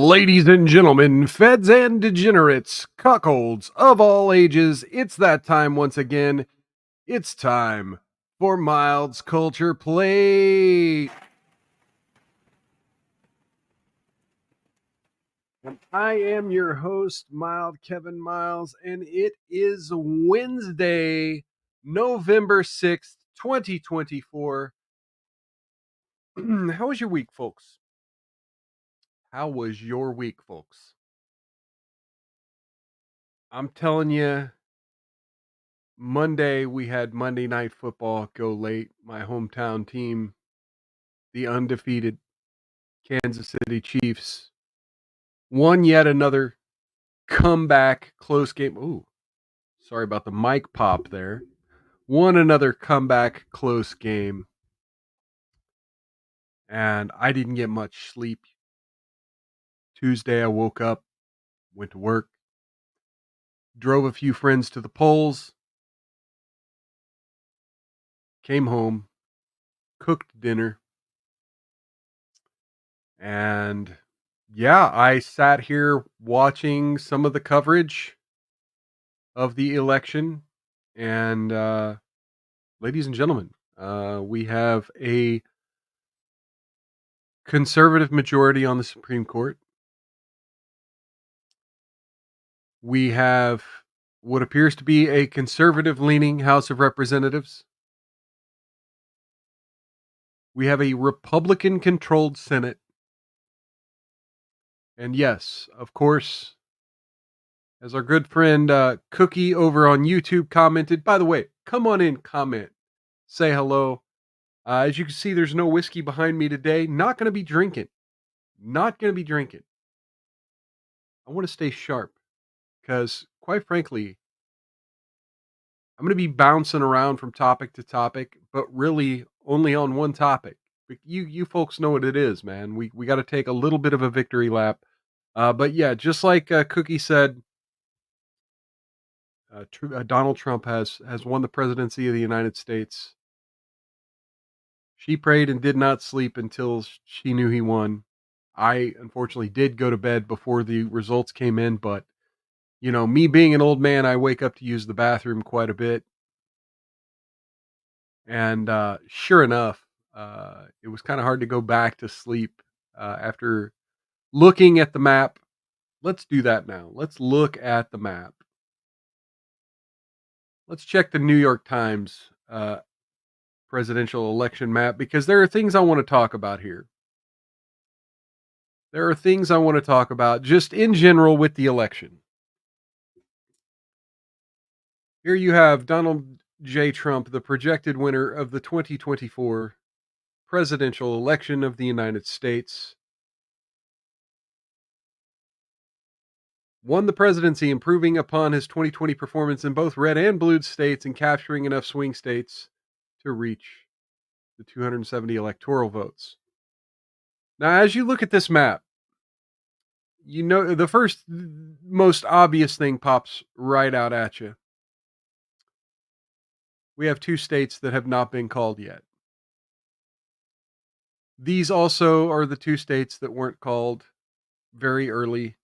Ladies and gentlemen, feds and degenerates, cuckolds of all ages, it's that time once again. It's time for Mild's Culture Plate. And I am your host, Mild Kevin Miles, and it is Wednesday, November 6th, 2024. How was your week, folks? How was your week, folks? I'm telling you, Monday, we had Monday Night Football go late. My hometown team, the undefeated Kansas City Chiefs, won yet another comeback close game. Ooh, sorry about the mic pop there. Won another comeback close game. And I didn't get much sleep. Tuesday, I woke up, went to work, drove a few friends to the polls, came home, cooked dinner, and yeah, I sat here watching some of the coverage of the election. And ladies and gentlemen, we have a conservative majority on the Supreme Court. We have what appears to be a conservative-leaning House of Representatives. We have a Republican-controlled Senate. And yes, of course, as our good friend Cookie over on YouTube commented, by the way, come on in, comment, say hello. As you can see, there's no whiskey behind me today. Not going to be drinking. Not going to be drinking. I want to stay sharp because, quite frankly, I'm going to be bouncing around from topic to topic, but really only on one topic. But you folks know what it is, man. We got to take a little bit of a victory lap. But yeah, just like Cookie said, Donald Trump has won the presidency of the United States. She prayed and did not sleep until she knew he won. I unfortunately did go to bed before the results came in, but you know, me being an old man, I wake up to use the bathroom quite a bit. And sure enough, it was kind of hard to go back to sleep after looking at the map. Let's do that now. Let's look at the map. Let's check the New York Times presidential election map because there are things I want to talk about here. There are things I want to talk about just in general with the election. Here you have Donald J. Trump, the projected winner of the 2024 presidential election of the United States. Won the presidency, improving upon his 2020 performance in both red and blue states and capturing enough swing states to reach the 270 electoral votes. Now, as you look at this map, you know the first most obvious thing pops right out at you. We have two states that have not been called yet. These also are the two states that weren't called very early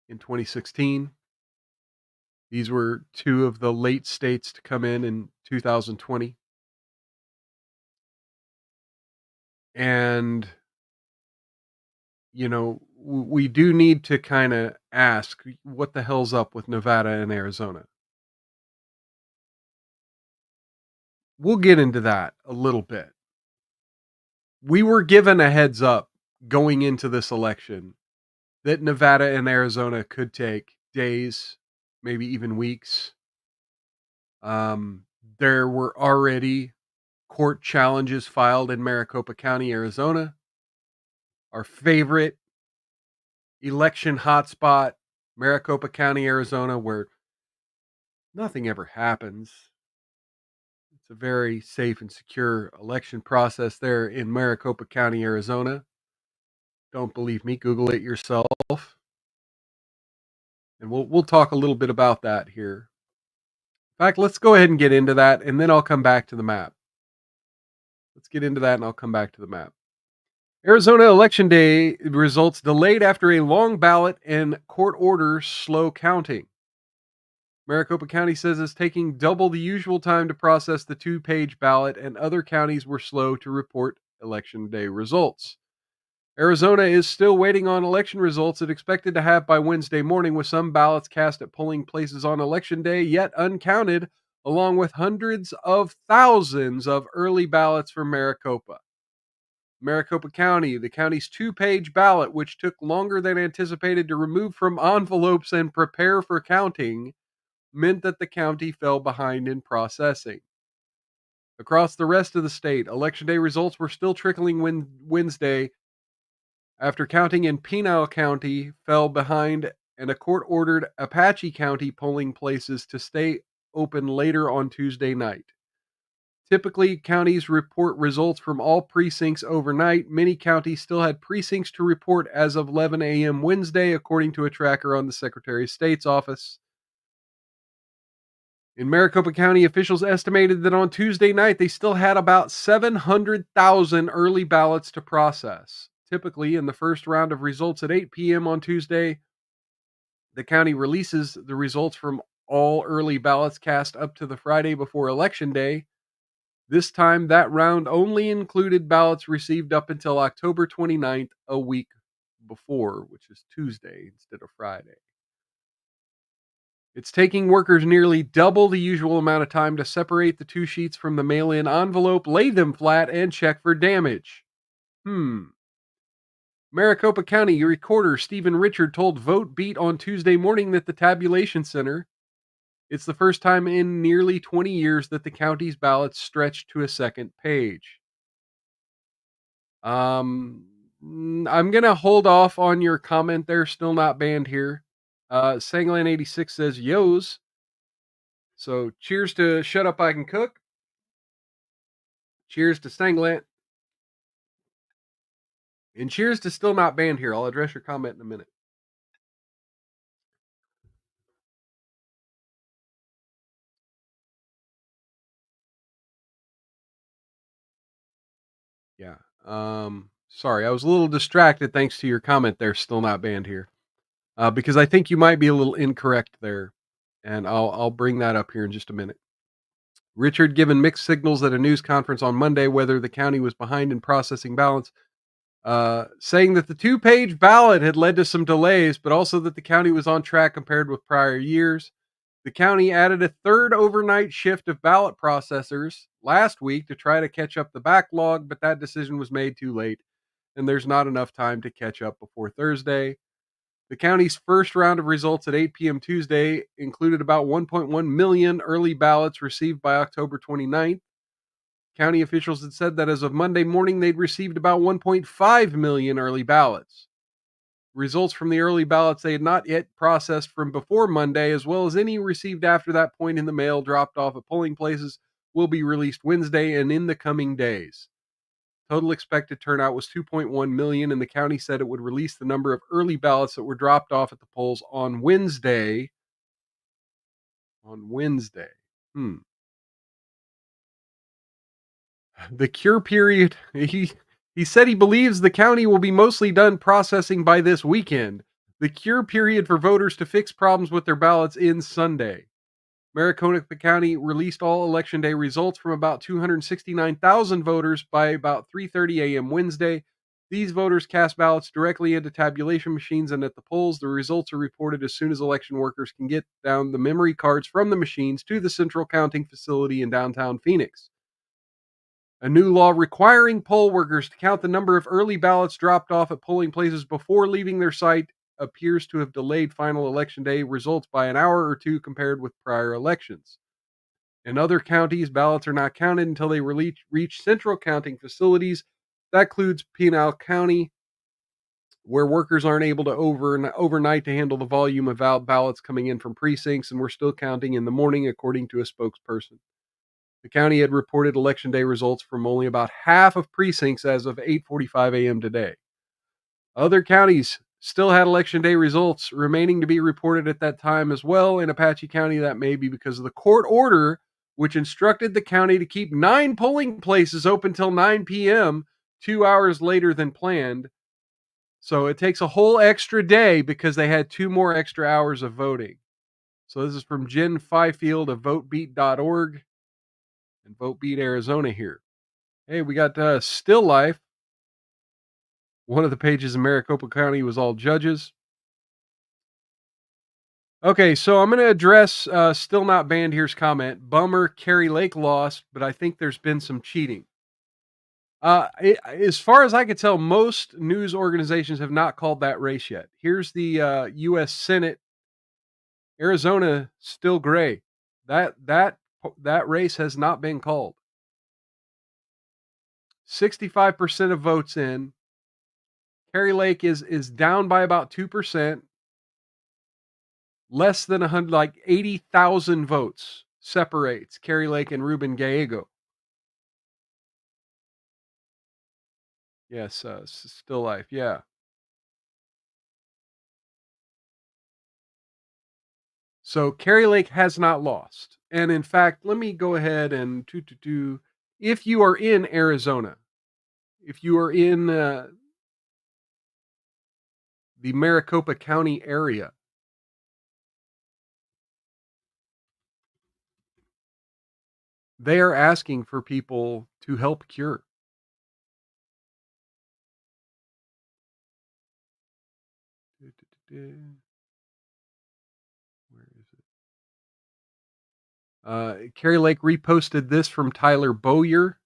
in 2016. These were two of the late states to come in 2020. And, you know, we do need to kind of ask what the hell's up with Nevada and Arizona. We'll get into that a little bit. We were given a heads up going into this election that Nevada and Arizona could take days, maybe even weeks. There were already court challenges filed in Maricopa County, Arizona, our favorite election hotspot, Maricopa County, Arizona, where nothing ever happens. It's a very safe and secure election process there in Maricopa County, Arizona. Don't believe me? Google it yourself. And we'll talk a little bit about that here. In fact, let's go ahead and get into that, and then I'll come back to the map. Let's get into that, and I'll come back to the map. Arizona election day results delayed after a long ballot and court orders slow counting. Maricopa County says it's taking double the usual time to process the two-page ballot, and other counties were slow to report election day results. Arizona is still waiting on election results it expected to have by Wednesday morning, with some ballots cast at polling places on election day yet uncounted, along with hundreds of thousands of early ballots from Maricopa. Maricopa County, the county's two-page ballot, which took longer than anticipated to remove from envelopes and prepare for counting, meant that the county fell behind in processing. Across the rest of the state, election day results were still trickling Wednesday after counting in Pinal County fell behind, and a court ordered Apache County polling places to stay open later on Tuesday night. Typically, counties report results from all precincts overnight. Many counties still had precincts to report as of 11 a.m. Wednesday, according to a tracker on the Secretary of State's office. In Maricopa County, officials estimated that on Tuesday night they still had about 700,000 early ballots to process. Typically, in the first round of results at 8 p.m. on Tuesday, the county releases the results from all early ballots cast up to the Friday before Election Day. This time, that round only included ballots received up until October 29th, a week before, which is Tuesday instead of Friday. It's taking workers nearly double the usual amount of time to separate the two sheets from the mail-in envelope, lay them flat, and check for damage. Maricopa County Recorder Stephen Richard told Vote Beat on Tuesday morning that the tabulation center, it's the first time in nearly 20 years that the county's ballots stretched to a second page. I'm going to hold off on your comment there. Still not banned here. Sanglan86 says, Yo's. So cheers to Shut Up I Can Cook. Cheers to Sanglant. And cheers to Still Not Banned here. I'll address your comment in a minute. Yeah. Sorry, I was a little distracted thanks to your comment there, Still Not Banned here. Because I think you might be a little incorrect there. And I'll bring that up here in just a minute. Richard given mixed signals at a news conference on Monday whether the county was behind in processing ballots, saying that the two-page ballot had led to some delays, but also that the county was on track compared with prior years. The county added a third overnight shift of ballot processors last week to try to catch up the backlog, but that decision was made too late, and there's not enough time to catch up before Thursday. The county's first round of results at 8 p.m. Tuesday included about 1.1 million early ballots received by October 29th. County officials had said that as of Monday morning, they'd received about 1.5 million early ballots. Results from the early ballots they had not yet processed from before Monday, as well as any received after that point in the mail dropped off at polling places, will be released Wednesday and in the coming days. Total expected turnout was 2.1 million, and the county said it would release the number of early ballots that were dropped off at the polls on Wednesday. The cure period, he said he believes the county will be mostly done processing by this weekend. The cure period for voters to fix problems with their ballots ends Sunday. Maricopa County released all election day results from about 269,000 voters by about 3:30 a.m. Wednesday. These voters cast ballots directly into tabulation machines and at the polls. The results are reported as soon as election workers can get down the memory cards from the machines to the central counting facility in downtown Phoenix. A new law requiring poll workers to count the number of early ballots dropped off at polling places before leaving their site appears to have delayed final election day results by an hour or two compared with prior elections. In other counties, ballots are not counted until they reach central counting facilities. That includes Pinal County, where workers aren't able to overnight to handle the volume of ballots coming in from precincts, and we're still counting in the morning, according to a spokesperson. The county had reported election day results from only about half of precincts as of 8:45 a.m. today. Other counties still had election day results remaining to be reported at that time as well. In Apache County, that may be because of the court order, which instructed the county to keep 9 polling places open till 9 p.m. 2 hours later than planned. So it takes a whole extra day because they had 2 more extra hours of voting. So this is from Jen Fifield of votebeat.org and Vote Beat Arizona here. Hey, we got Still Life. One of the pages in Maricopa County was all judges. Okay, so I'm going to address Still Not Banned Here's comment. Bummer, Carrie Lake lost, but I think there's been some cheating. As far as I can tell, most news organizations have not called that race yet. Here's the U.S. Senate. Arizona still gray. That race has not been called. 65% of votes in. Carrie Lake is down by about 2%. Less than 100, like 80,000 votes separates Carrie Lake and Ruben Gallego. Yes, Still Life. Yeah. So Carrie Lake has not lost. And in fact, let me go ahead and if you are in Arizona, if you are in the Maricopa County area, they are asking for people to help cure. Where is it? Carrie Lake reposted this from Tyler Bowyer.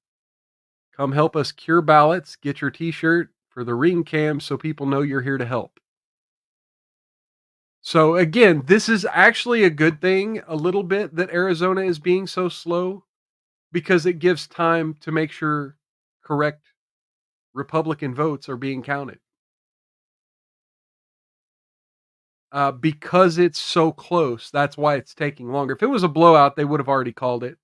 Come help us cure ballots. Get your t-shirt for the ring cam so people know you're here to help. So again, this is actually a good thing a little bit that Arizona is being so slow because it gives time to make sure correct Republican votes are being counted. Because it's so close, that's why it's taking longer. If it was a blowout, they would have already called it.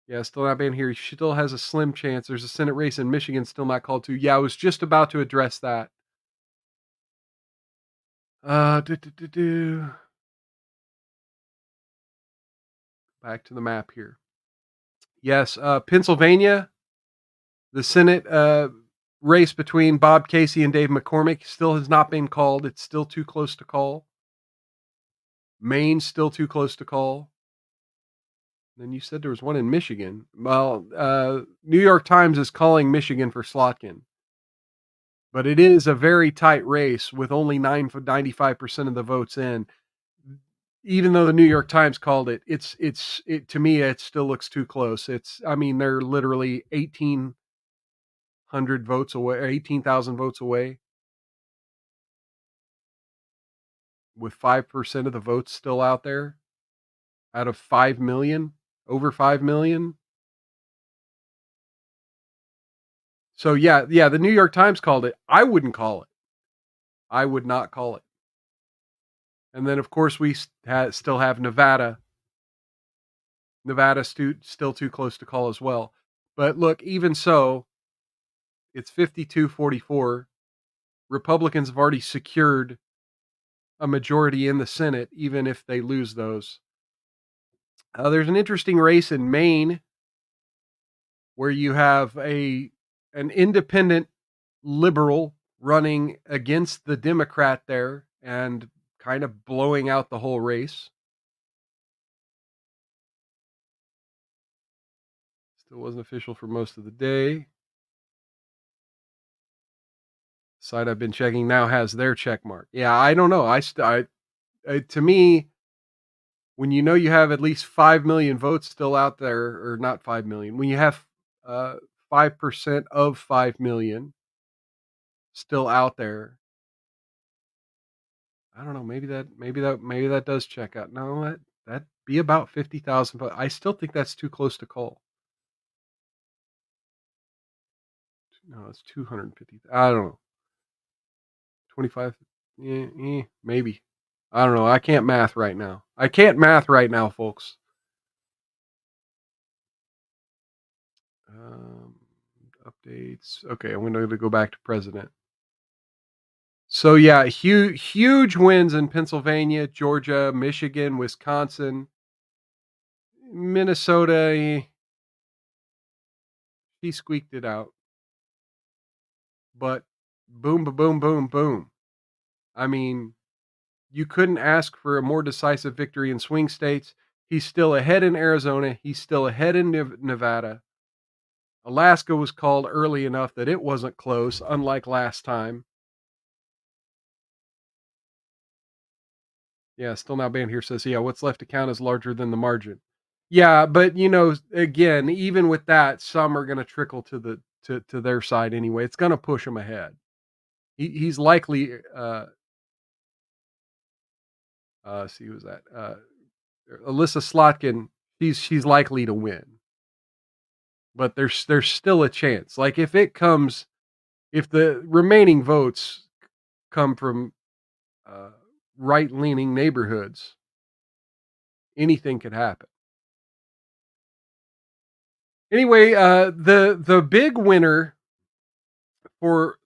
Yeah, still not being here. She still has a slim chance. There's a Senate race in Michigan still not called too. Yeah, I was just about to address that. Uh, do, do, do, do. Back to the map here. Yes, Pennsylvania, the Senate race between Bob Casey and Dave McCormick still has not been called. It's still too close to call. Maine's still too close to call. Then you said there was one in Michigan. Well, New York Times is calling Michigan for Slotkin. But it is a very tight race with only 95% of the votes in. Even though the New York Times called it, it to me it still looks too close. I mean they're literally 1,800 votes away, 18,000 votes away, with 5% of the votes still out there out of 5 million, over 5 million. So yeah, the New York Times called it. I wouldn't call it. I would not call it. And then of course we still have Nevada. Nevada's still too close to call as well. But look, even so, it's 52-44. Republicans have already secured a majority in the Senate, even if they lose those. There's an interesting race in Maine where you have an independent liberal running against the Democrat there and kind of blowing out the whole race. Still wasn't official for most of the day. Site I've been checking now has their check mark. Yeah, I don't know. To me, when you know you have at least 5 million votes still out there, or not 5 million, when you have 5% of 5 million still out there, I don't know. Maybe that does check out. No, that'd be about 50,000, but I still think that's too close to call. No, it's 250. I don't know. 25. Maybe. I don't know. I can't math right now. Folks. Um, Updates. Okay, I'm going to go back to president. So yeah, huge wins in Pennsylvania, Georgia, Michigan, Wisconsin, Minnesota. She squeaked it out. But boom, ba boom, boom, boom. I mean, you couldn't ask for a more decisive victory in swing states. He's still ahead in Arizona. He's still ahead in Nevada. Alaska was called early enough that it wasn't close, unlike last time. Yeah, still not banned here says, yeah, what's left to count is larger than the margin. Yeah, but again, even with that, some are going to trickle to their side anyway. It's going to push him ahead. He's likely. See, who was that? Alyssa Slotkin. She's likely to win, but there's still a chance. Like if the remaining votes come from uh, right leaning neighborhoods, anything could happen. Anyway, the big winner for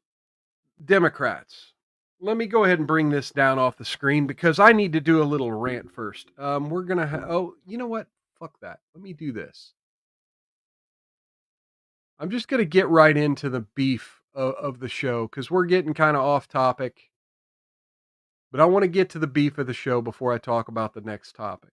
Democrats. Let me go ahead and bring this down off the screen because I need to do a little rant first. We're gonna. Oh, you know what? Fuck that. Let me do this. I'm just gonna get right into the beef of the show because we're getting kind of off topic. But I want to get to the beef of the show before I talk about the next topic.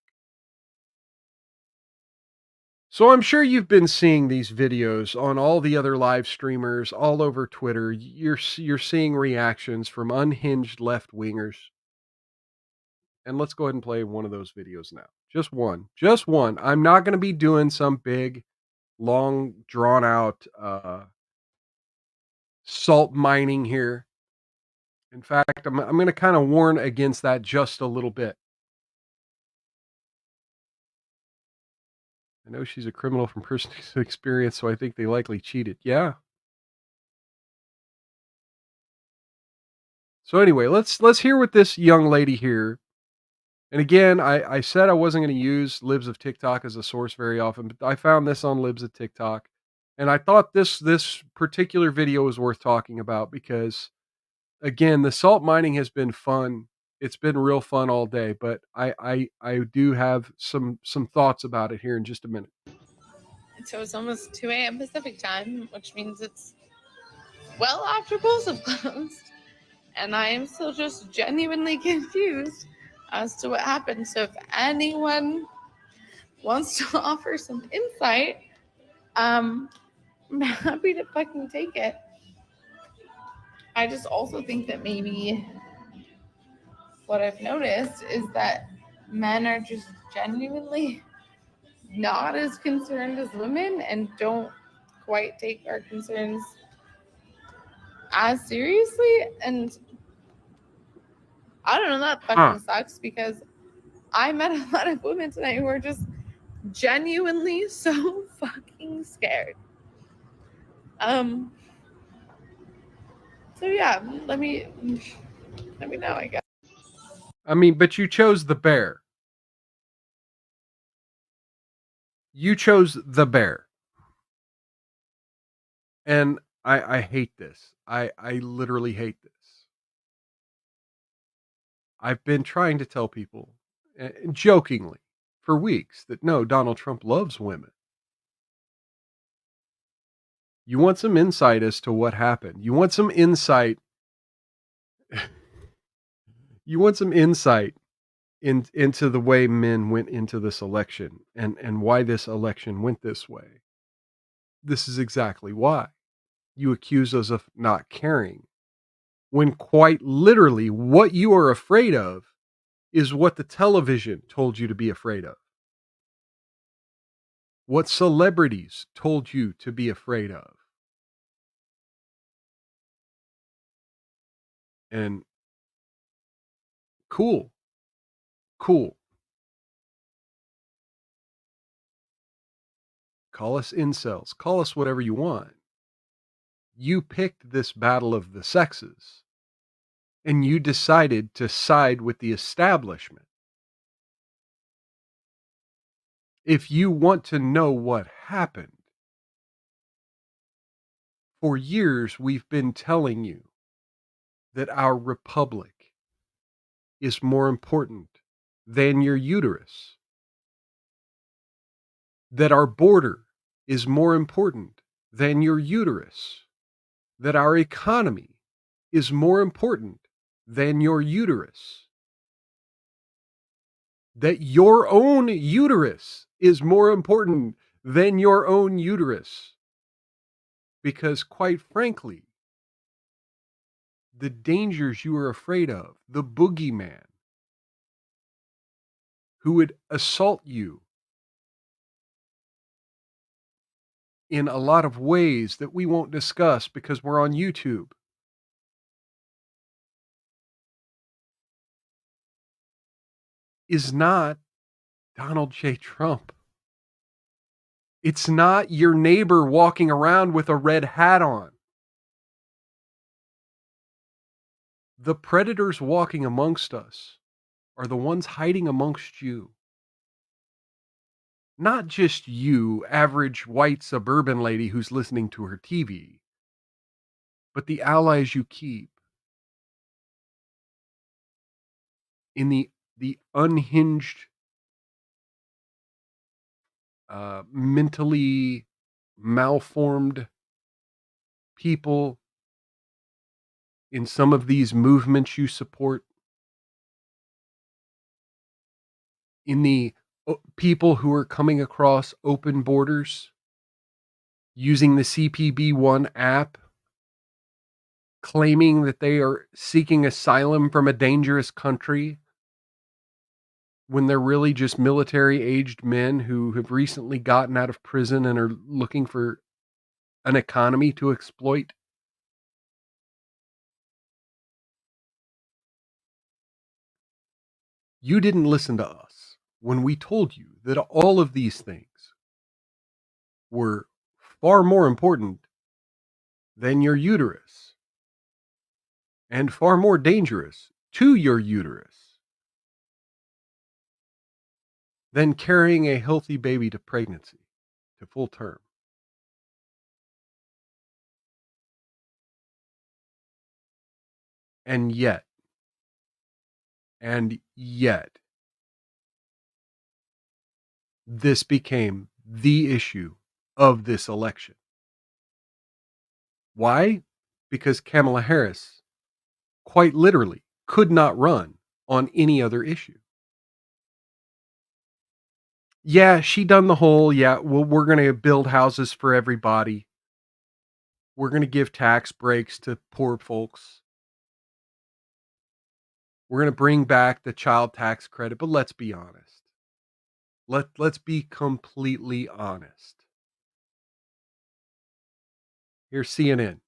So I'm sure you've been seeing these videos on all the other live streamers all over Twitter. You're seeing reactions from unhinged left wingers. And let's go ahead and play one of those videos now. Just one. Just one. I'm not going to be doing some big, long, drawn out salt mining here. In fact, I'm going to kind of warn against that just a little bit. I know she's a criminal from personal experience, so I think they likely cheated. Yeah. So anyway, let's hear what this young lady here. And again, I said I wasn't going to use Libs of TikTok as a source very often, but I found this on Libs of TikTok, and I thought this particular video was worth talking about because again, the salt mining has been fun. It's been real fun all day, but I do have some thoughts about it here in just a minute. So it's almost 2 a.m. Pacific time, which means it's well after polls have closed. And I am still just genuinely confused as to what happened. So if anyone wants to offer some insight, I'm happy to fucking take it. I just also think that maybe what I've noticed is that men are just genuinely not as concerned as women and don't quite take our concerns as seriously. And I don't know, that fucking sucks because I met a lot of women tonight who are just genuinely so fucking scared. So yeah, let me know, I guess. I mean, but you chose the bear. You chose the bear. And I hate this. I literally hate this. I've been trying to tell people, jokingly, for weeks that no, Donald Trump loves women. You want some insight as to what happened. You want some insight. You want some insight into the way men went into this election and why this election went this way. This is exactly why. You accuse us of not caring when quite literally what you are afraid of is what the television told you to be afraid of. What celebrities told you to be afraid of. And cool. Cool. Call us incels. Call us whatever you want. You picked this battle of the sexes and you decided to side with the establishment. If you want to know what happened, for years we've been telling you that our republic is more important than your uterus, that our border is more important than your uterus, that our economy is more important than your uterus, that your own uterus is more important than your own uterus. Because, quite frankly, the dangers you are afraid of, the boogeyman who would assault you in a lot of ways that we won't discuss because we're on YouTube, is not Donald J. Trump. It's not your neighbor walking around with a red hat on. The predators walking amongst us are the ones hiding amongst you. Not just you, average white suburban lady who's listening to her TV, but the allies you keep in the unhinged, mentally malformed people in some of these movements you support, in the people who are coming across open borders using the CPB1 app, claiming that they are seeking asylum from a dangerous country when they're really just military aged men who have recently gotten out of prison and are looking for an economy to exploit. You didn't listen to us when we told you that all of these things were far more important than your uterus and far more dangerous to your uterus than carrying a healthy baby to pregnancy, to full term. And yet, and yet, this became the issue of this election. Why? Because Kamala Harris quite literally could not run on any other issue. Yeah, she done the whole, yeah, well, we're going to build houses for everybody. We're going to give tax breaks to poor folks. We're going to bring back the child tax credit, but let's be honest. Let's be completely honest. Here's CNN.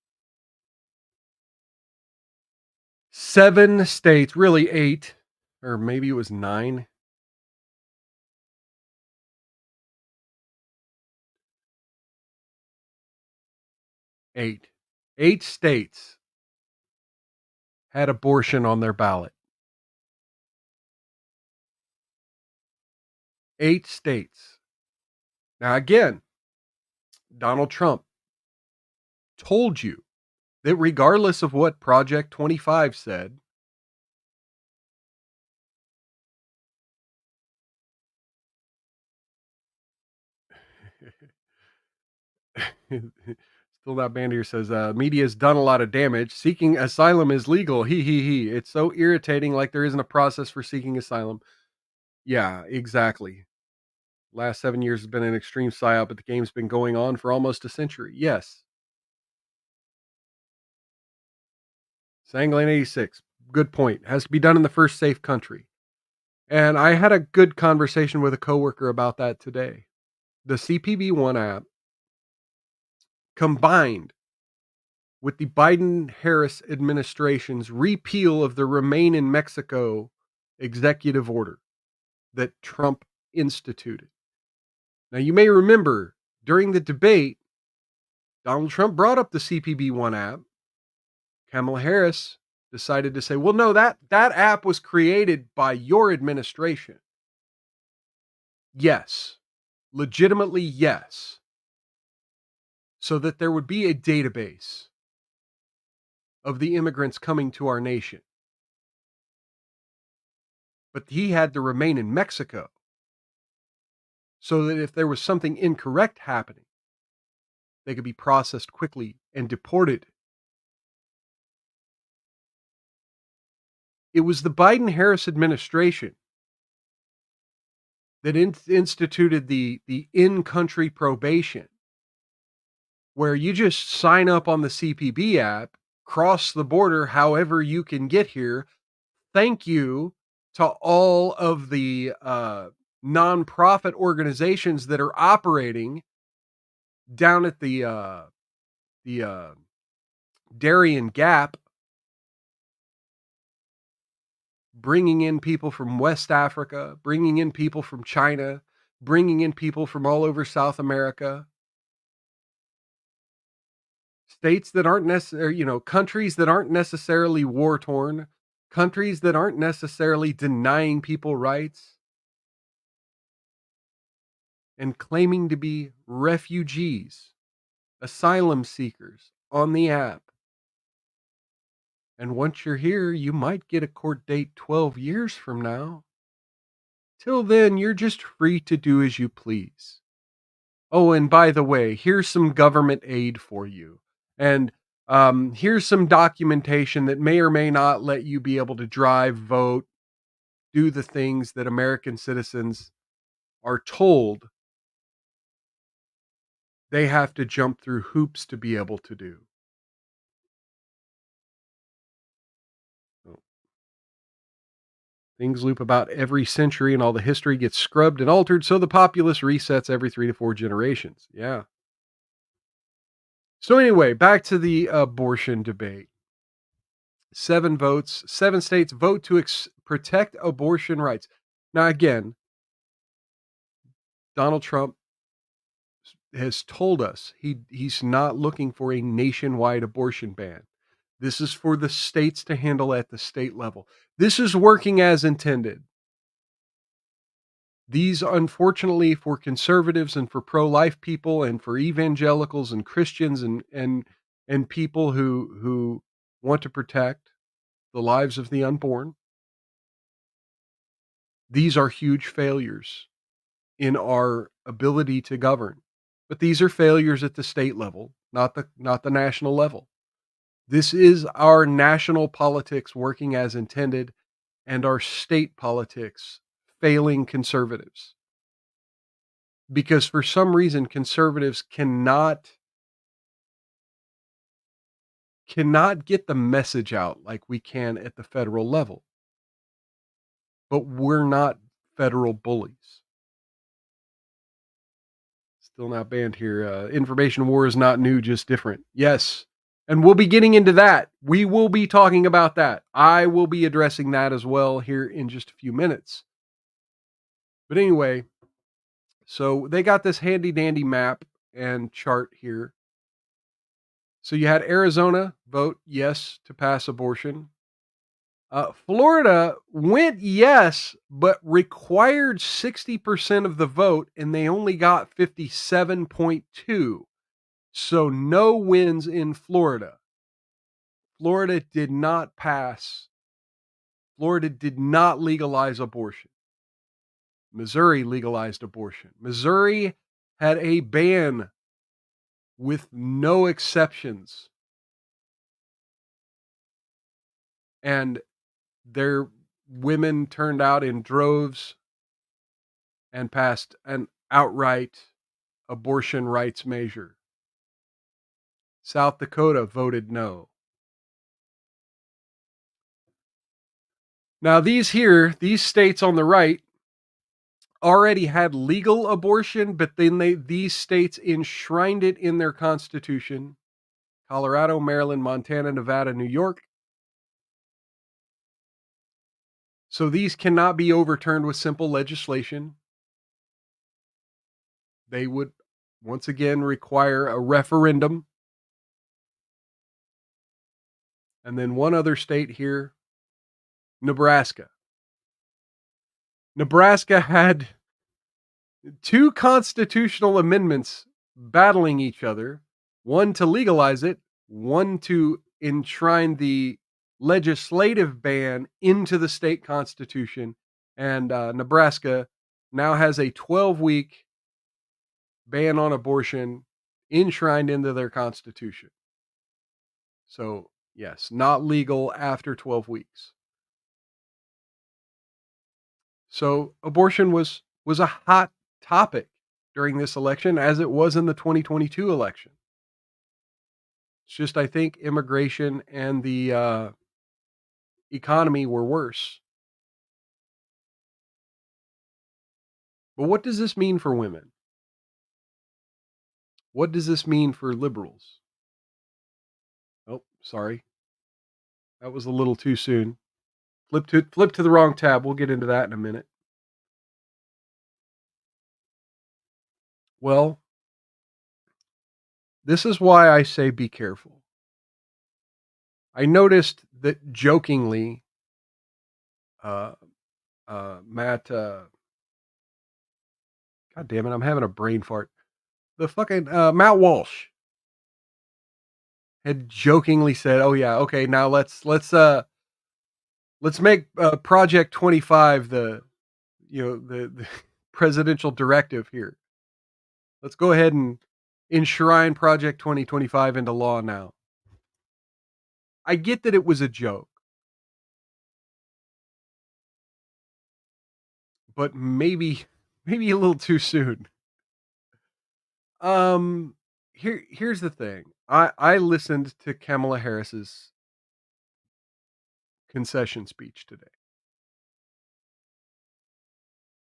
7 states, really 8, or maybe it was 9. 8. 8 states had abortion on their ballot. 8 states. Now again, Donald Trump told you that regardless of what Project 25 said, still that band here says, media's done a lot of damage. Seeking asylum is legal. He. It's so irritating, like there isn't a process for seeking asylum. Yeah, exactly. Last 7 years has been an extreme psyop, but the game's been going on for almost a century. Yes. Sangland 86. Good point. Has to be done in the first safe country. And I had a good conversation with a coworker about that today. The CPB1 app combined with the Biden-Harris administration's repeal of the Remain in Mexico executive order that Trump instituted. Now, you may remember during the debate, Donald Trump brought up the CPB1 app. Kamala Harris decided to say, well, no, that app was created by your administration. Yes, legitimately, yes. So that there would be a database of the immigrants coming to our nation. But he had to remain in Mexico so that if there was something incorrect happening, they could be processed quickly and deported. It was the Biden-Harris administration that instituted the in-country probation, where you just sign up on the CPB app, cross the border however you can get here. Thank you to all of the nonprofit organizations that are operating down at the Darien Gap, bringing in people from West Africa, bringing in people from China, bringing in people from all over South America. States that aren't necessarily, countries that aren't necessarily war torn, countries that aren't necessarily denying people rights and claiming to be refugees, asylum seekers on the app. And once you're here, you might get a court date 12 years from now. Till then, you're just free to do as you please. Oh, and by the way, here's some government aid for you. And here's some documentation that may or may not let you be able to drive, vote, do the things that American citizens are told they have to jump through hoops to be able to do. So, things loop about every century, and all the history gets scrubbed and altered, so the populace resets every 3 to 4 generations. Yeah. So anyway, back to the abortion debate. 7 votes, 7 states vote to protect abortion rights. Now, again, Donald Trump has told us he's not looking for a nationwide abortion ban. This is for the states to handle at the state level. This is working as intended. These, unfortunately, for conservatives and for pro-life people and for evangelicals and Christians and people who want to protect the lives of the unborn, these are huge failures in our ability to govern. But these are failures at the state level, not the national level. This is our national politics working as intended and our state politics failing conservatives. Because for some reason conservatives cannot get the message out like we can at the federal level. But we're not federal bullies. Still not banned here. Information war is not new, just different. Yes. And we'll be getting into that. We will be talking about that. I will be addressing that as well here in just a few minutes. But anyway, so they got this handy dandy map and chart here. So you had Arizona vote yes to pass abortion. Florida went yes, but required 60% of the vote, and they only got 57.2. So no wins in Florida. Florida did not pass. Florida did not legalize abortion. Missouri legalized abortion. Missouri had a ban with no exceptions. And their women turned out in droves and passed an outright abortion rights measure. South Dakota voted no. Now, these states on the right already had legal abortion, but then these states enshrined it in their constitution. Colorado, Maryland, Montana, Nevada, New York. So these cannot be overturned with simple legislation. They would once again require a referendum. And then one other state here, Nebraska. Nebraska had 2 constitutional amendments battling each other, one to legalize it, one to enshrine the legislative ban into the state constitution. And Nebraska now has a 12-week ban on abortion enshrined into their constitution. So, yes, not legal after 12 weeks. So, abortion was a hot topic during this election as it was in the 2022 election. It's just I think immigration and the economy were worse. But what does this mean for women? What does this mean for liberals? Oh, sorry. That was a little too soon. Flip to the wrong tab. We'll get into that in a minute. Well, this is why I say be careful. I noticed that jokingly, uh, Matt, God damn it, I'm having a brain fart. The fucking Matt Walsh had jokingly said, "Oh yeah, okay, now let's make Project 25 the presidential directive here. Let's go ahead and enshrine Project 2025 into law now." I get that it was a joke, but maybe a little too soon. Um, here's the thing. I listened to Kamala Harris's concession speech today.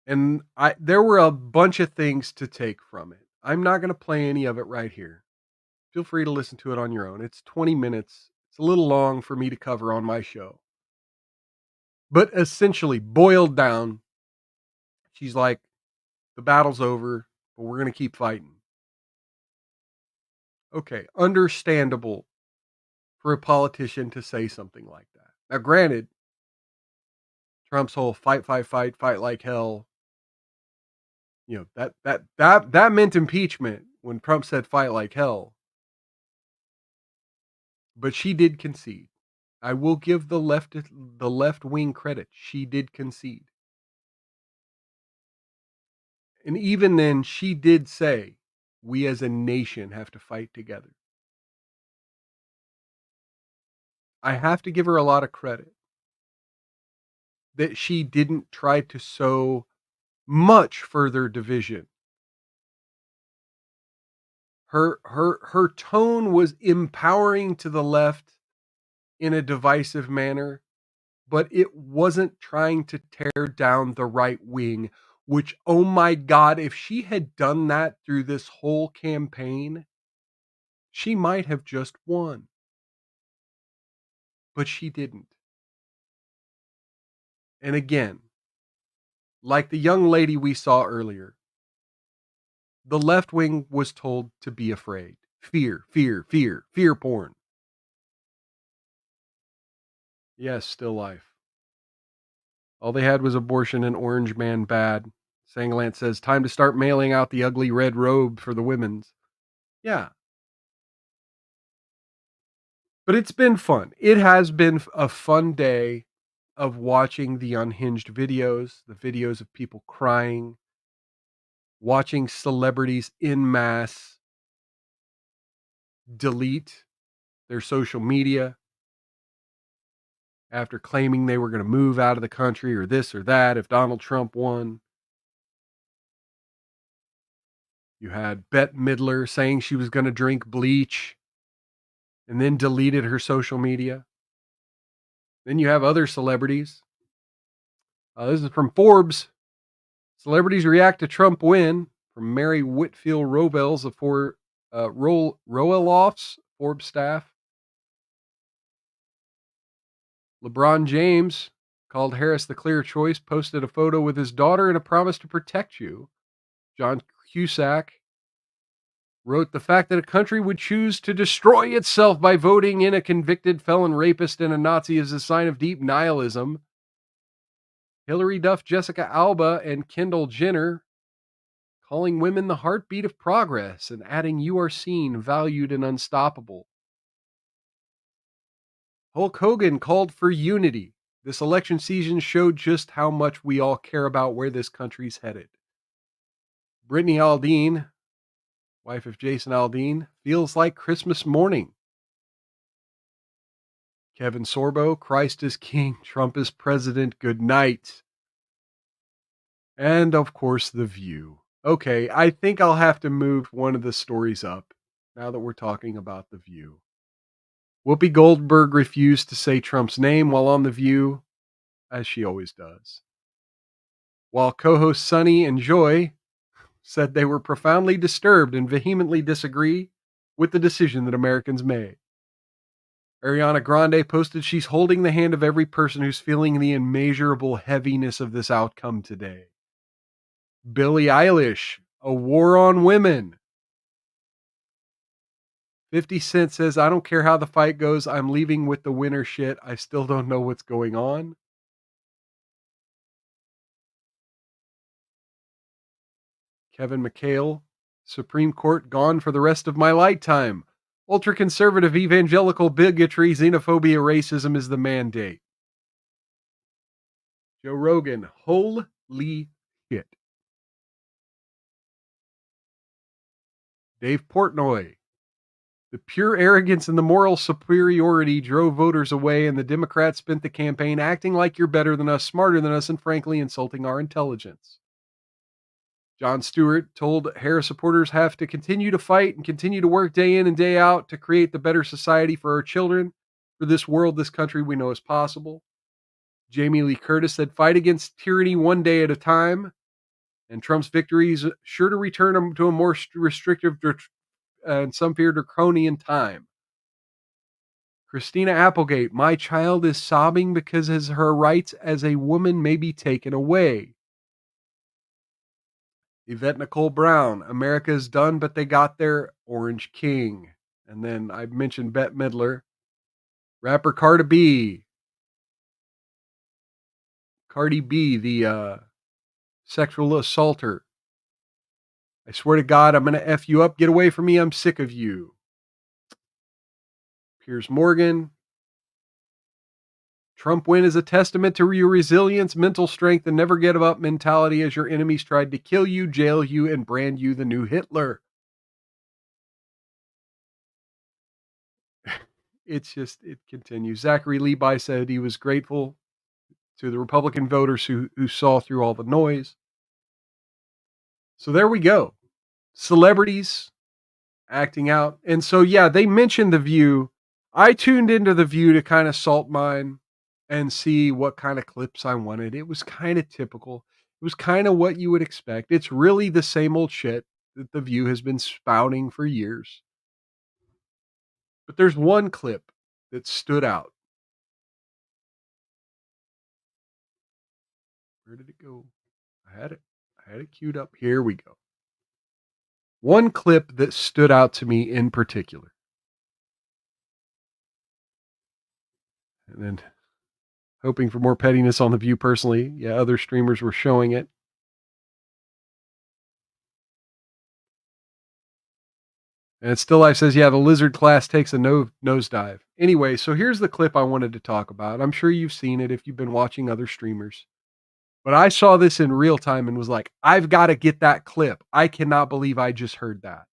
And there were a bunch of things to take from it. I'm not going to play any of it right here. Feel free to listen to it on your own. It's 20 minutes. It's a little long for me to cover on my show. But essentially, boiled down, she's like, the battle's over, but we're going to keep fighting. Okay, understandable for a politician to say something like that. Now, granted, Trump's whole fight, fight, fight, fight like hell, that meant impeachment when Trump said fight like hell. But she did concede. I will give the left wing credit. She did concede. And even then she did say we as a nation have to fight together. I have to give her a lot of credit that she didn't try to sow much further division. Her tone was empowering to the left in a divisive manner, but it wasn't trying to tear down the right wing, which, oh my God, if she had done that through this whole campaign, she might have just won. But she didn't. And again, like the young lady we saw earlier, the left wing was told to be afraid. Fear, fear, fear, fear porn. Yes, still life. All they had was abortion and Orange Man bad. Sanglant says, time to start mailing out the ugly red robe for the women's. Yeah. But it's been fun. It has been a fun day of watching the unhinged videos, the videos of people crying, watching celebrities in mass delete their social media after claiming they were going to move out of the country or this or that if Donald Trump won. You had Bette Midler saying she was going to drink bleach and then deleted her social media. Then you have other celebrities. This is from Forbes. Celebrities react to Trump win, from Mary Whitfield Robles of Roeloff's Forbes staff. LeBron James called Harris the clear choice, posted a photo with his daughter and a promise to protect you. John Cusack wrote, the fact that a country would choose to destroy itself by voting in a convicted felon rapist and a Nazi is a sign of deep nihilism. Hillary Duff, Jessica Alba, and Kendall Jenner calling women the heartbeat of progress and adding you are seen, valued, and unstoppable. Hulk Hogan called for unity. This election season showed just how much we all care about where this country's headed. Brittany Aldean Wife of Jason Aldean, feels like Christmas morning. Kevin Sorbo, Christ is King, Trump is President, good night. And of course, The View. Okay, I think I'll have to move one of the stories up now that we're talking about The View. Whoopi Goldberg refused to say Trump's name while on The View, as she always does. While co hosts Sunny and Joy said they were profoundly disturbed and vehemently disagree with the decision that Americans made. Ariana Grande posted she's holding the hand of every person who's feeling the immeasurable heaviness of this outcome today. Billie Eilish, a war on women. 50 Cent says, I don't care how the fight goes. I'm leaving with the winner shit. I still don't know what's going on. Kevin McHale, Supreme Court gone for the rest of my lifetime. Ultra conservative evangelical bigotry, xenophobia, racism is the mandate. Joe Rogan, holy shit. Dave Portnoy, the pure arrogance and the moral superiority drove voters away, and the Democrats spent the campaign acting like you're better than us, smarter than us, and frankly insulting our intelligence. Jon Stewart told Harris supporters have to continue to fight and continue to work day in and day out to create the better society for our children, for this world, this country we know is possible. Jamie Lee Curtis said, fight against tyranny one day at a time, and Trump's victory is sure to return him to a more restrictive and some fear draconian time. Christina Applegate, my child is sobbing because her rights as a woman may be taken away. Yvette Nicole Brown, America is done, but they got their Orange King. And then I mentioned Bette Midler. Rapper Cardi B, the sexual assaulter. I swear to God, I'm going to F you up. Get away from me. I'm sick of you. Piers Morgan. Trump win is a testament to your resilience, mental strength, and never give up mentality as your enemies tried to kill you, jail you, and brand you the new Hitler. It continues. Zachary Levi said he was grateful to the Republican voters who saw through all the noise. So there we go. Celebrities acting out. And so, yeah, they mentioned The View. I tuned into The View to kind of salt mine and see what kind of clips I wanted. It was kind of typical. It was kind of what you would expect. It's really the same old shit that The View has been spouting for years. But there's one clip that stood out. Where did it go? I had it queued up. Here we go. One clip that stood out to me in particular. And then hoping for more pettiness on The View personally. Yeah, other streamers were showing it. And Still Life says, yeah, the lizard class takes a nosedive. Anyway, so here's the clip I wanted to talk about. I'm sure you've seen it if you've been watching other streamers. But I saw this in real time and was like, I've got to get that clip. I cannot believe I just heard that.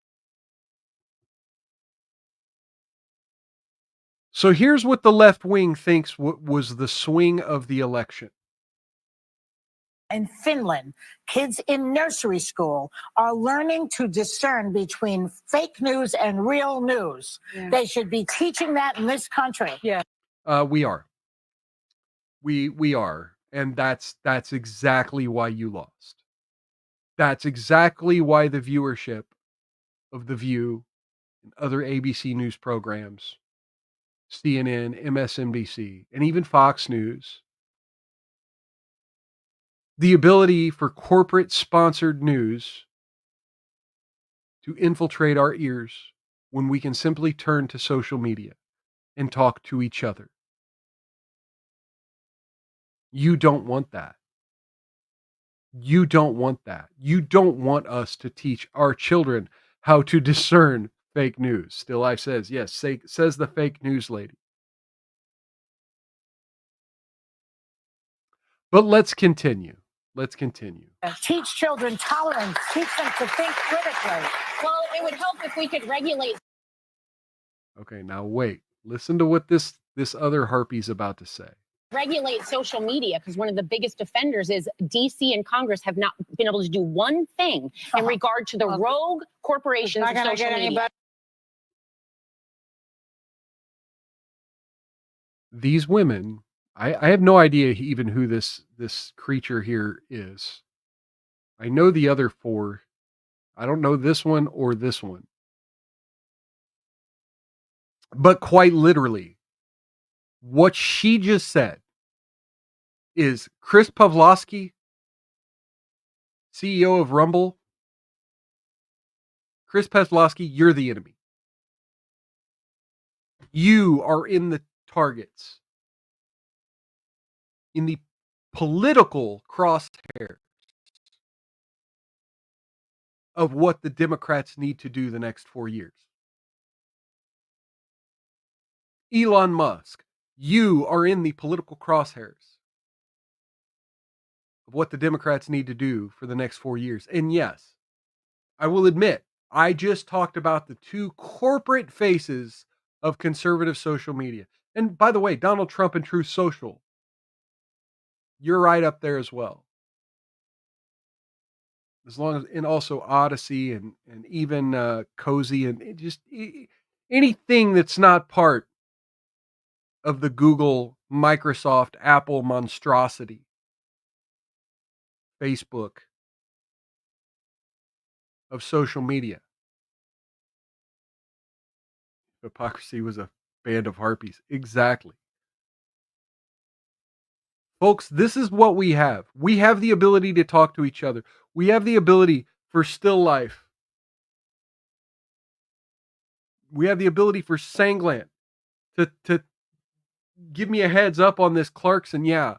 So here's what the left wing thinks was the swing of the election. In Finland, kids in nursery school are learning to discern between fake news and real news. Yeah. They should be teaching that in this country. Yeah. We are. We are. And that's exactly why you lost. That's exactly why the viewership of The View and other ABC news programs, CNN, MSNBC, and even Fox News, the ability for corporate sponsored news to infiltrate our ears when we can simply turn to social media and talk to each other. You don't want that. You don't want that. You don't want us to teach our children how to discern fake news. Still Life says, yes, says the fake news lady. But let's continue. let's continue. Teach children tolerance. Teach them to think critically. Well, it would help if we could regulate. Okay, now wait. Listen to what this other harpy's about to say. Regulate social media, because one of the biggest offenders is DC and Congress have not been able to do one thing in regard to the rogue corporations of social media. These women, I have no idea even who this creature here is. I know the other four. I don't know this one or this one. But quite literally, what she just said is Chris Pavlovsky, CEO of Rumble. Chris Pavlovsky, you're the enemy. You are in the targets, in the political crosshair of what the Democrats need to do the next 4 years. Elon Musk, you are in the political crosshairs of what the Democrats need to do for the next 4 years. And yes, I will admit, I just talked about the two corporate faces of conservative social media. And by the way, Donald Trump and Truth Social, you're right up there as well. As long as, and also Odyssey and even Cozy and just anything that's not part of the Google, Microsoft, Apple monstrosity. Facebook of social media. Hypocrisy was a band of harpies. Exactly. Folks, this is what we have. We have the ability to talk to each other. We have the ability for still life. We have the ability for Sanglant to give me a heads up on this Clarkson. Yeah.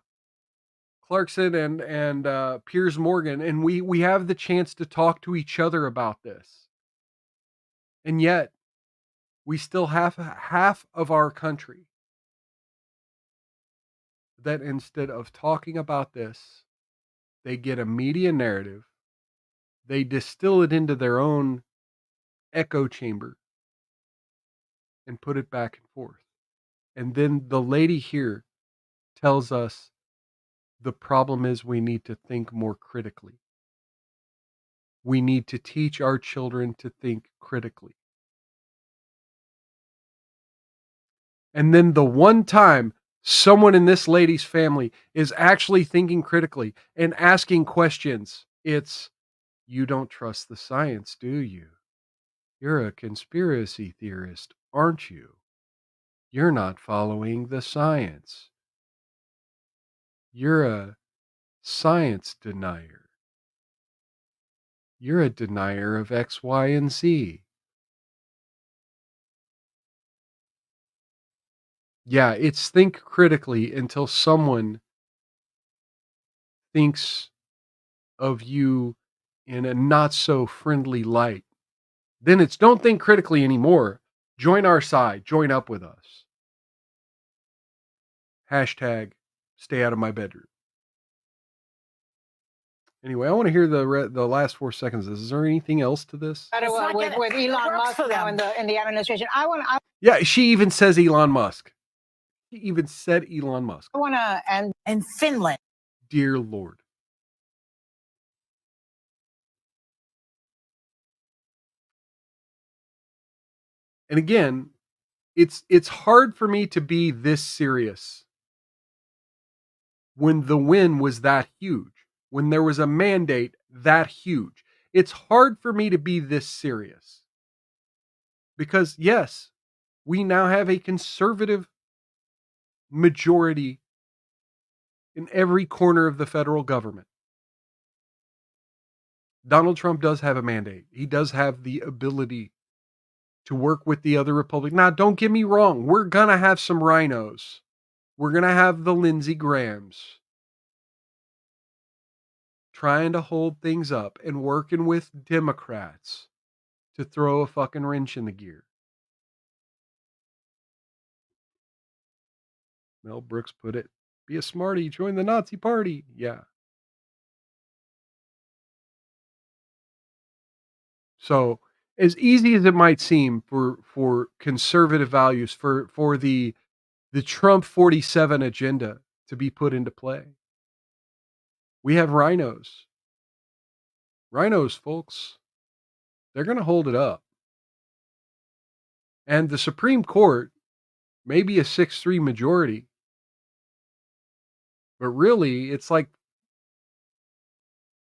Clarkson and Piers Morgan. And we have the chance to talk to each other about this. And yet, we still have half of our country that instead of talking about this, they get a media narrative, they distill it into their own echo chamber and put it back and forth. And then the lady here tells us the problem is we need to think more critically. We need to teach our children to think critically. And then the one time someone in this lady's family is actually thinking critically and asking questions, it's, you don't trust the science, do you? You're a conspiracy theorist, aren't you? You're not following the science. You're a science denier. You're a denier of X, Y, and Z. Yeah, it's think critically until someone thinks of you in a not so friendly light. Then it's don't think critically anymore. Join our side. Join up with us. Hashtag stay out of my bedroom. Anyway, I want to hear the last 4 seconds of this. Is there anything else to this? With Elon Musk now in the administration, Yeah, she even says Elon Musk. She even said Elon Musk. I want to end in Finland. Dear Lord. And again, it's hard for me to be this serious when the win was that huge, when there was a mandate that huge. It's hard for me to be this serious because, yes, we now have a conservative majority in every corner of the federal government. Donald Trump does have a mandate. He does have the ability to work with the other Republicans. Now, don't get me wrong. We're going to have some rhinos. We're going to have the Lindsey Grahams trying to hold things up and working with Democrats to throw a fucking wrench in the gear. Mel Brooks put it, be a smarty, join the Nazi party. Yeah. So, as easy as it might seem for conservative values, for the Trump 47 agenda to be put into play, we have rhinos. Rhinos, folks, they're going to hold it up. And the Supreme Court may be a 6-3 majority, but really it's like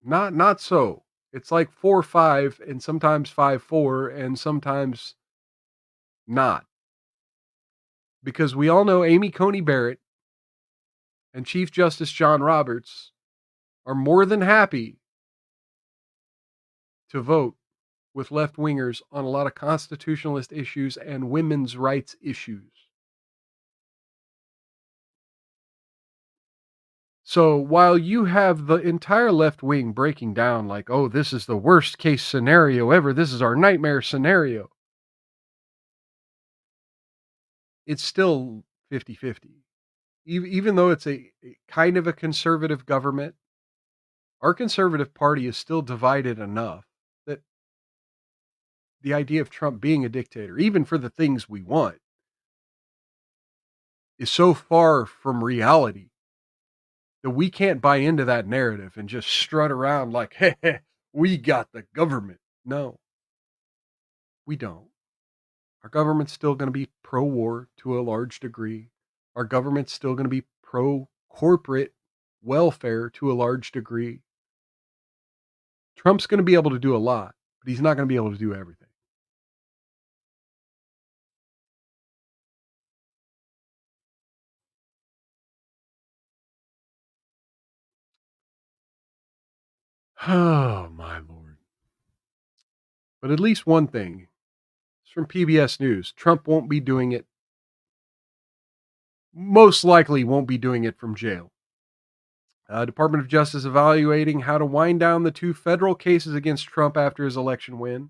not so. It's like 4-5 and sometimes 5-4 and sometimes not. Because we all know Amy Coney Barrett and Chief Justice John Roberts are more than happy to vote with left-wingers on a lot of constitutionalist issues and women's rights issues. So while you have the entire left wing breaking down like, oh, this is the worst case scenario ever, this is our nightmare scenario, it's still 50-50. Even though it's a kind of a conservative government, our conservative party is still divided enough that the idea of Trump being a dictator, even for the things we want, is so far from reality that we can't buy into that narrative and just strut around like, hey, we got the government. No, we don't. Our government's still going to be pro-war to a large degree. Our government's still going to be pro-corporate welfare to a large degree. Trump's going to be able to do a lot, but he's not going to be able to do everything. Oh, my Lord. But at least one thing. It's from PBS News. Trump won't be doing it. Most likely won't be doing it from jail. Department of Justice evaluating how to wind down the 2 federal cases against Trump after his election win.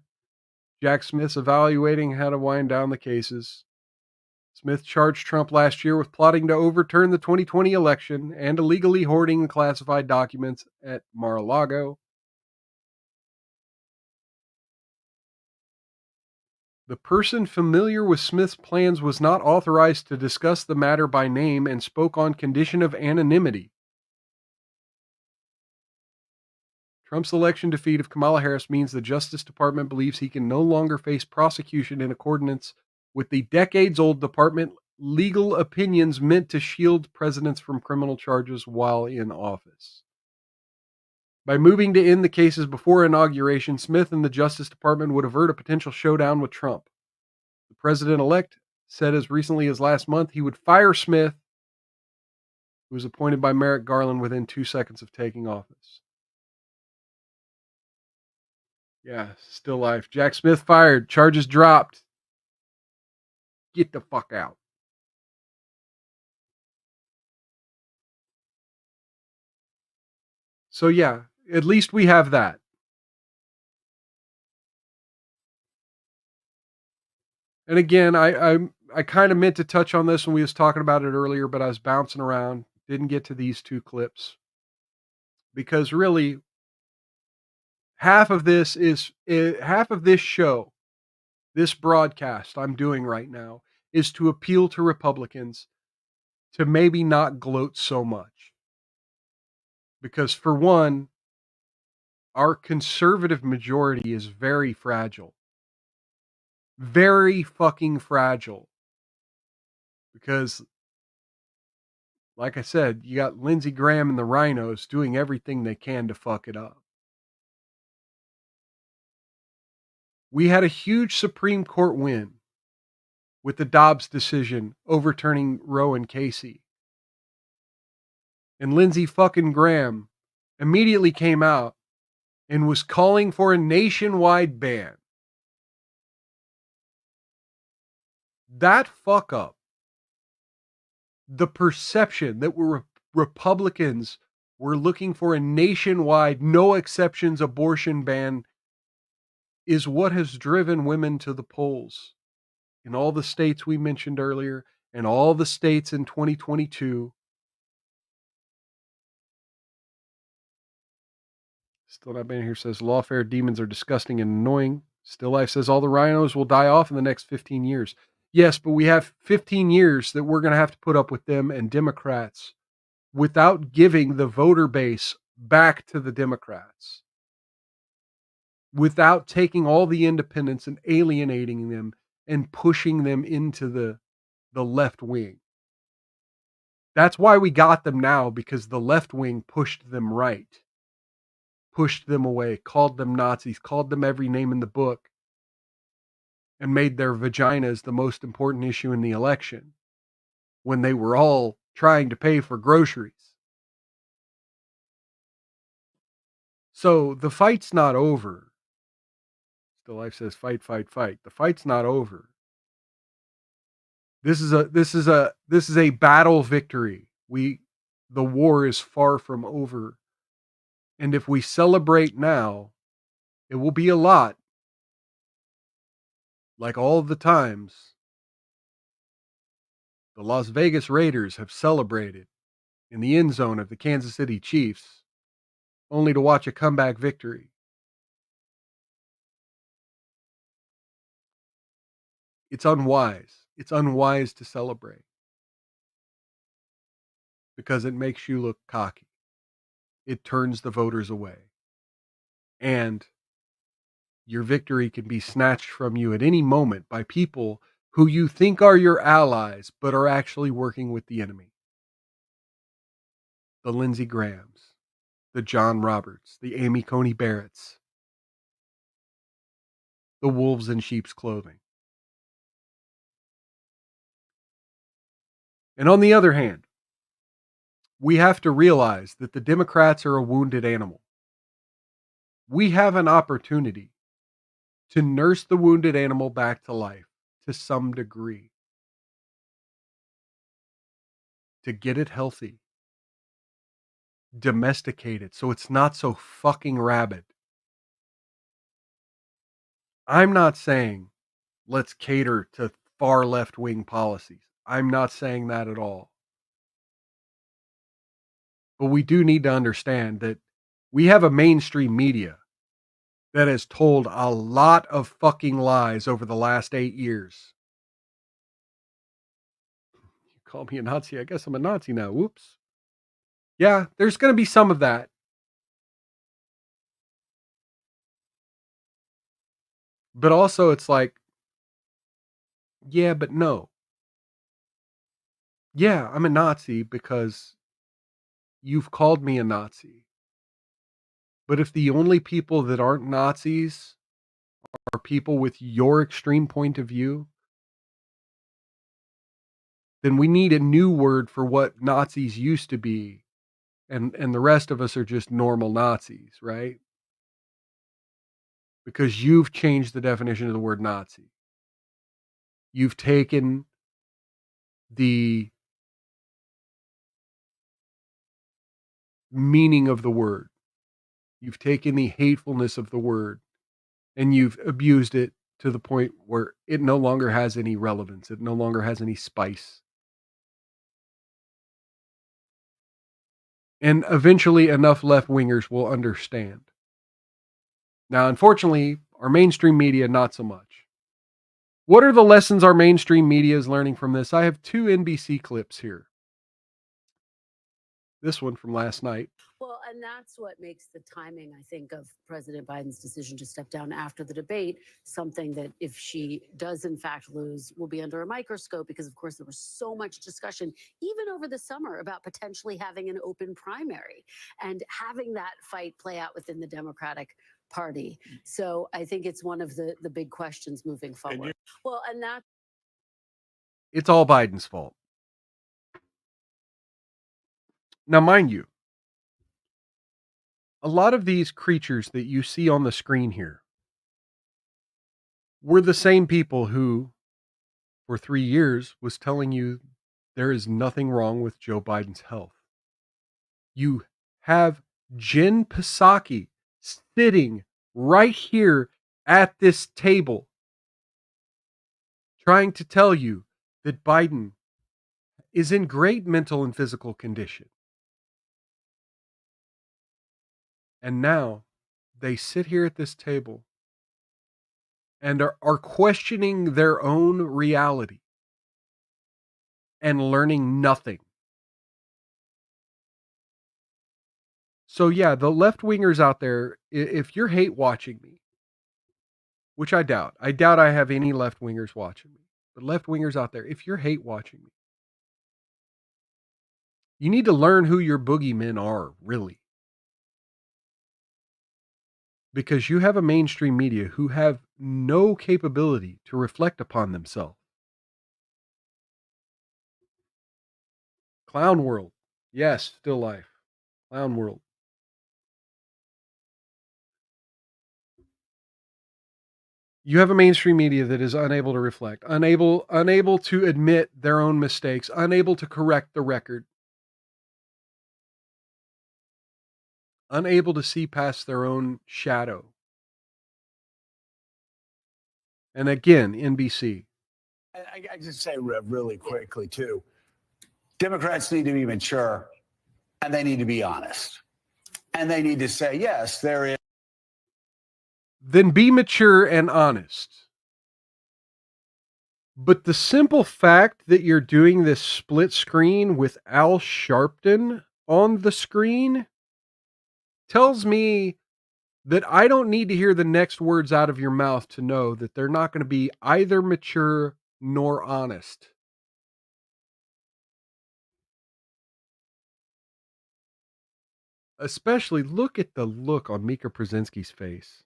Jack Smith's evaluating how to wind down the cases. Smith charged Trump last year with plotting to overturn the 2020 election and illegally hoarding classified documents at Mar-a-Lago. The person familiar with Smith's plans was not authorized to discuss the matter by name and spoke on condition of anonymity. Trump's election defeat of Kamala Harris means the Justice Department believes he can no longer face prosecution in accordance with the decades-old department legal opinions meant to shield presidents from criminal charges while in office. By moving to end the cases before inauguration, Smith and the Justice Department would avert a potential showdown with Trump. The president-elect said as recently as last month he would fire Smith, who was appointed by Merrick Garland within 2 seconds of taking office. Yeah, still life. Jack Smith fired. Charges dropped. Get the fuck out. So yeah, at least we have that. And again, I kind of meant to touch on this when we was talking about it earlier, but I was bouncing around. Didn't get to these 2 clips. Because really, half of this show, this broadcast I'm doing right now, is to appeal to Republicans to maybe not gloat so much. Because for one, our conservative majority is very fragile. Very fucking fragile. Because, like I said, you got Lindsey Graham and the Rhinos doing everything they can to fuck it up. We had a huge Supreme Court win with the Dobbs decision overturning Roe and Casey. And Lindsey fucking Graham immediately came out and was calling for a nationwide ban. That fuck up, the perception that Republicans were looking for a nationwide, no exceptions abortion ban, is what has driven women to the polls in all the states we mentioned earlier and all the states in 2022. Still Not Been Here says lawfare demons are disgusting and annoying. Still Life says all the rhinos will die off in the next 15 years. Yes, but we have 15 years that we're going to have to put up with them and Democrats without giving the voter base back to the Democrats, without taking all the independents and alienating them and pushing them into the left wing. That's why we got them now, because the left wing pushed them right, pushed them away, called them Nazis, called them every name in the book, and made their vaginas the most important issue in the election when they were all trying to pay for groceries. So the fight's not over. Still Life says fight, fight, fight. The fight's not over. This is a battle victory. The war is far from over. And if we celebrate now, it will be a lot like all of the times the Las Vegas Raiders have celebrated in the end zone of the Kansas City Chiefs, only to watch a comeback victory. It's unwise. It's unwise to celebrate because it makes you look cocky. It turns the voters away. And your victory can be snatched from you at any moment by people who you think are your allies, but are actually working with the enemy. The Lindsey Grahams, the John Roberts, the Amy Coney Barretts, the wolves in sheep's clothing. And on the other hand, we have to realize that the Democrats are a wounded animal. We have an opportunity to nurse the wounded animal back to life to some degree, to get it healthy, domesticate it so it's not so fucking rabid. I'm not saying let's cater to far left wing policies. I'm not saying that at all. But we do need to understand that we have a mainstream media that has told a lot of fucking lies over the last 8 years. You call me a Nazi, I guess I'm a Nazi now. Whoops. Yeah, there's going to be some of that. But also it's like, yeah, but no. Yeah, I'm a Nazi because you've called me a Nazi. But if the only people that aren't Nazis are people with your extreme point of view, then we need a new word for what Nazis used to be. And the rest of us are just normal Nazis, right? Because you've changed the definition of the word Nazi. You've taken the meaning of the word. You've taken the hatefulness of the word and you've abused it to the point where it no longer has any relevance. It no longer has any spice. And eventually enough left-wingers will understand. Now, unfortunately, our mainstream media, not so much. What are the lessons our mainstream media is learning from this? I have 2 NBC clips here. This one from last night. Well, and that's what makes the timing, I think, of President Biden's decision to step down after the debate something that, if she does in fact lose, will be under a microscope because, of course, there was so much discussion, even over the summer, about potentially having an open primary and having that fight play out within the Democratic Party. So I think it's one of the big questions moving forward. Well, and that It's all Biden's fault. Now, mind you, a lot of these creatures that you see on the screen here were the same people who, for 3 years, was telling you there is nothing wrong with Joe Biden's health. You have Jen Psaki sitting right here at this table trying to tell you that Biden is in great mental and physical condition. And now they sit here at this table and are questioning their own reality and learning nothing. So yeah, the left-wingers out there, if you're hate watching me, which I doubt I have any left-wingers watching me, but left-wingers out there, if you're hate watching me, you need to learn who your boogeymen are, really. Because you have a mainstream media who have no capability to reflect upon themselves. Clown World. Yes, still life. Clown World. You have a mainstream media that is unable to reflect, unable to admit their own mistakes, unable to correct the record, unable to see past their own shadow. And again, NBC. I just say really quickly, too. Democrats need to be mature, and they need to be honest. And they need to say, yes, there is. Then be mature and honest. But the simple fact that you're doing this split screen with Al Sharpton on the screen tells me that I don't need to hear the next words out of your mouth to know that they're not going to be either mature nor honest. Especially look at the look on Mika Brzezinski's face.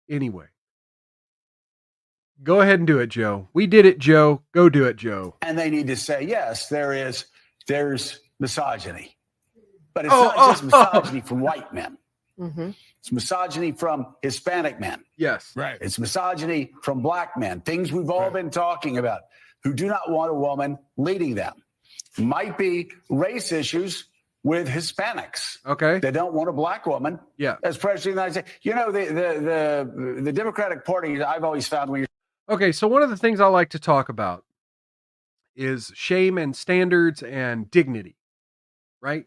Anyway. Go ahead and do it, Joe. We did it, Joe. Go do it, Joe. And they need to say, yes, there's misogyny. But it's not just misogyny from white men. Mm-hmm. It's misogyny from Hispanic men. Yes. Right. It's misogyny from black men. Things we've all been talking about, who do not want a woman leading them. Might be race issues with Hispanics. Okay. They don't want a black woman as president of the United States. You know, the Democratic Party, I've always found when you're. Okay, so one of the things I like to talk about is shame and standards and dignity, right?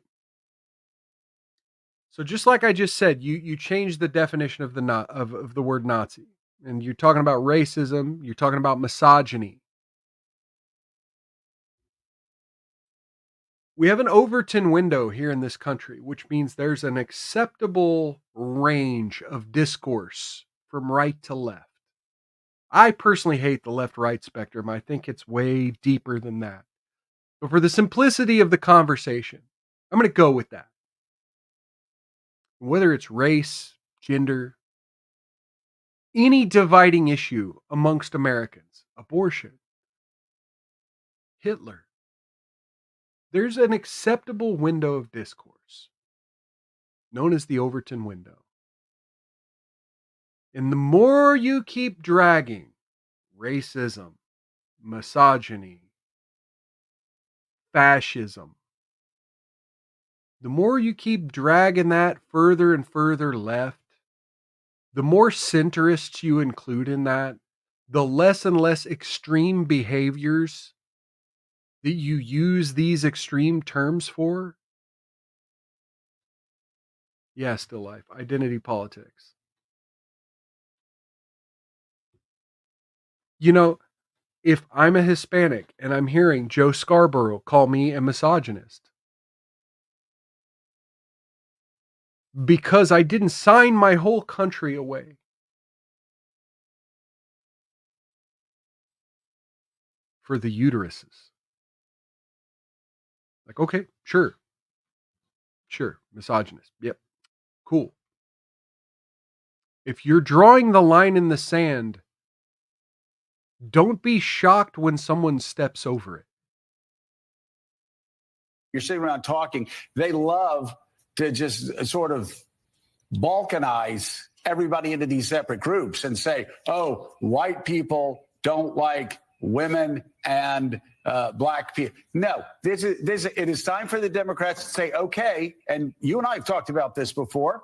So just like I just said, you change the definition of the word Nazi, and you're talking about racism, you're talking about misogyny. We have an Overton window here in this country, which means there's an acceptable range of discourse from right to left. I personally hate the left-right spectrum. I think it's way deeper than that. But for the simplicity of the conversation, I'm going to go with that. Whether it's race, gender, any dividing issue amongst Americans, abortion, Hitler, there's an acceptable window of discourse known as the Overton window. And the more you keep dragging racism, misogyny, fascism, the more you keep dragging that further and further left, the more centrists you include in that, the less and less extreme behaviors that you use these extreme terms for. Yeah, still life. Identity politics. You know, if I'm a Hispanic and I'm hearing Joe Scarborough call me a misogynist because I didn't sign my whole country away for the uteruses. Like, okay, sure, misogynist. Yep, cool. If you're drawing the line in the sand, don't be shocked when someone steps over it. You're sitting around talking. They love to just sort of balkanize everybody into these separate groups and say, oh, white people don't like women and black people. No, it is time for the Democrats to say, okay, and you and I have talked about this before.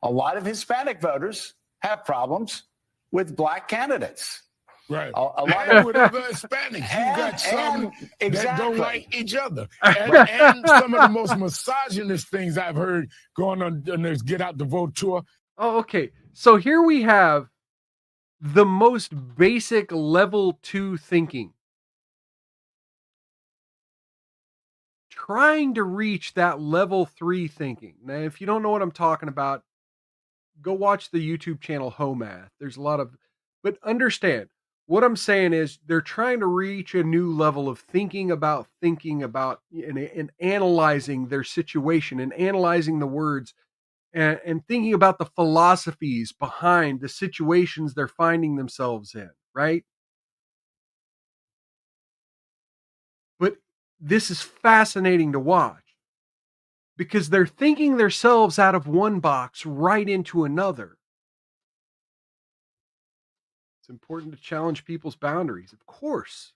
A lot of Hispanic voters have problems with black candidates. Right. A lot And of with other Hispanics, you got some that don't like each other. And some of the most misogynist things I've heard going on this Get Out the Vote tour. Oh, okay. So here we have the most basic level 2 thinking. Trying to reach that level 3 thinking. Now, if you don't know what I'm talking about, go watch the YouTube channel Homath. There's a lot of, but understand what I'm saying is they're trying to reach a new level of thinking about and analyzing their situation and analyzing the words and thinking about the philosophies behind the situations they're finding themselves in, right? But this is fascinating to watch because they're thinking themselves out of one box right into another. It's important to challenge people's boundaries, of course.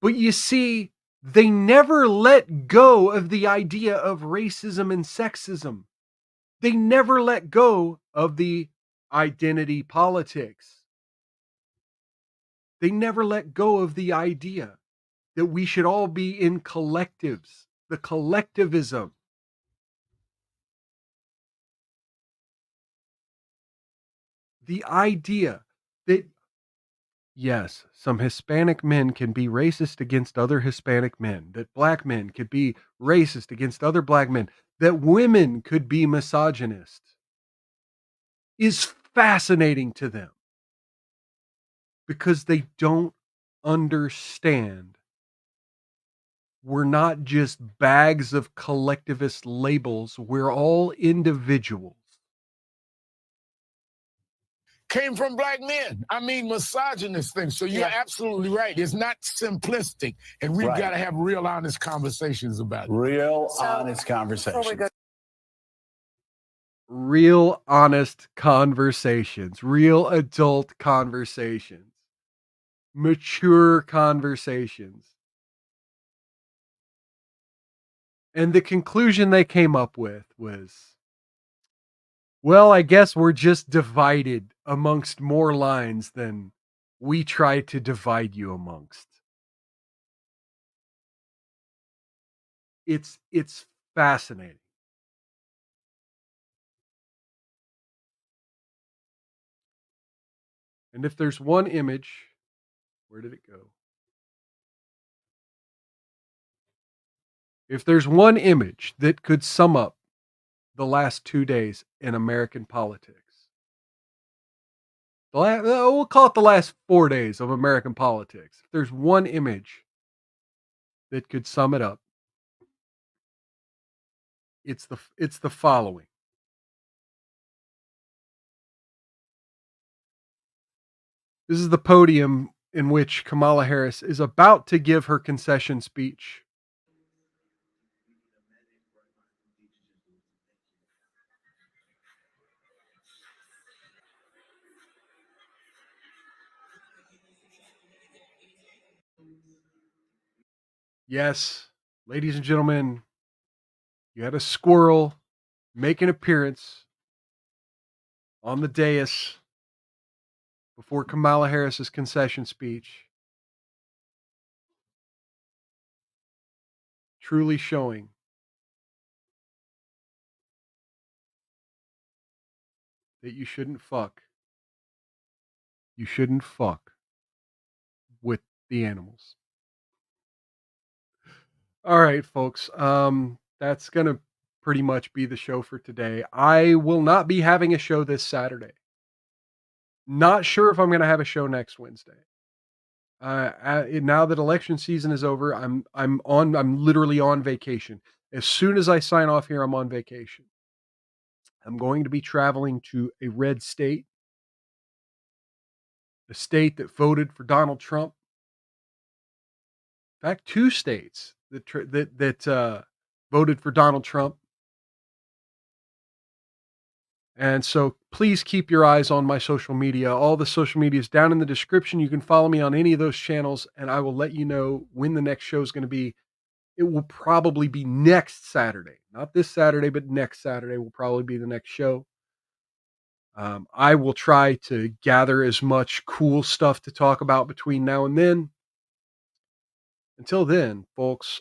But you see, they never let go of the idea of racism and sexism. They never let go of the identity politics. They never let go of the idea that we should all be in collectives, the collectivism. The idea that, yes, some Hispanic men can be racist against other Hispanic men, that black men could be racist against other black men, that women could be misogynist, is fascinating to them because they don't understand we're not just bags of collectivist labels, we're all individuals. Came from black men. I mean, misogynist things. So you're absolutely right. It's not simplistic. And we've got to have real honest conversations about it. Real honest conversations. Real honest conversations, real adult conversations, mature conversations. And the conclusion they came up with was, well, I guess we're just divided amongst more lines than we try to divide you amongst. It's fascinating. And if there's one image, where did it go? If there's one image that could sum up the last 2 days in American politics, we'll call it the last 4 days of American politics. If there's one image that could sum it up, it's the following. This is the podium in which Kamala Harris is about to give her concession speech. Yes, ladies and gentlemen, you had a squirrel make an appearance on the dais before Kamala Harris's concession speech, truly showing that you shouldn't fuck. You shouldn't fuck with the animals. All right, folks. That's gonna pretty much be the show for today. I will not be having a show this Saturday. Not sure if I'm gonna have a show next Wednesday. Now that election season is over, I'm literally on vacation. As soon as I sign off here, I'm on vacation. I'm going to be traveling to a red state, a state that voted for Donald Trump. In fact, 2 states that voted for Donald Trump. And so please keep your eyes on my social media. All the social media is down in the description. You can follow me on any of those channels, and I will let you know when the next show is going to be. It will probably be next Saturday. Not this Saturday, but next Saturday will probably be the next show. I will try to gather as much cool stuff to talk about between now and then. Until then, folks,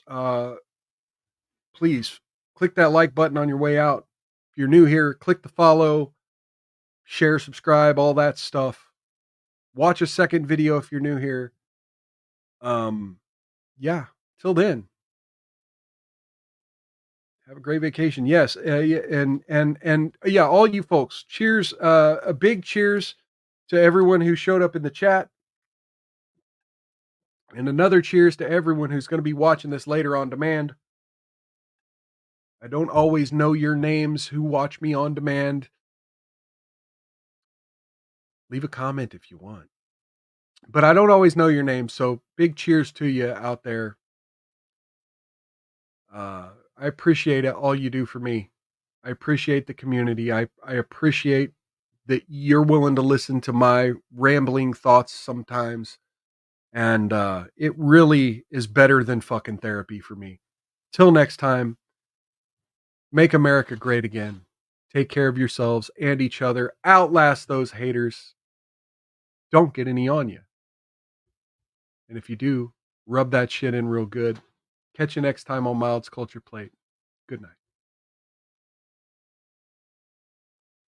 please click that like button on your way out. If you're new here, click the follow, share, subscribe, all that stuff. Watch a second video if you're new here. Yeah, till then. Have a great vacation. Yes, and yeah, all you folks. Cheers! A big cheers to everyone who showed up in the chat, and another cheers to everyone who's going to be watching this later on demand. I don't always know your names who watch me on demand. Leave a comment if you want, but I don't always know your name. So big cheers to you out there. I appreciate it, all you do for me. I appreciate the community. I appreciate that you're willing to listen to my rambling thoughts sometimes. And it really is better than fucking therapy for me. Till next time, make America great again. Take care of yourselves and each other. Outlast those haters. Don't get any on you. And if you do, rub that shit in real good. Catch you next time on Mild's Culture Plate. Good night.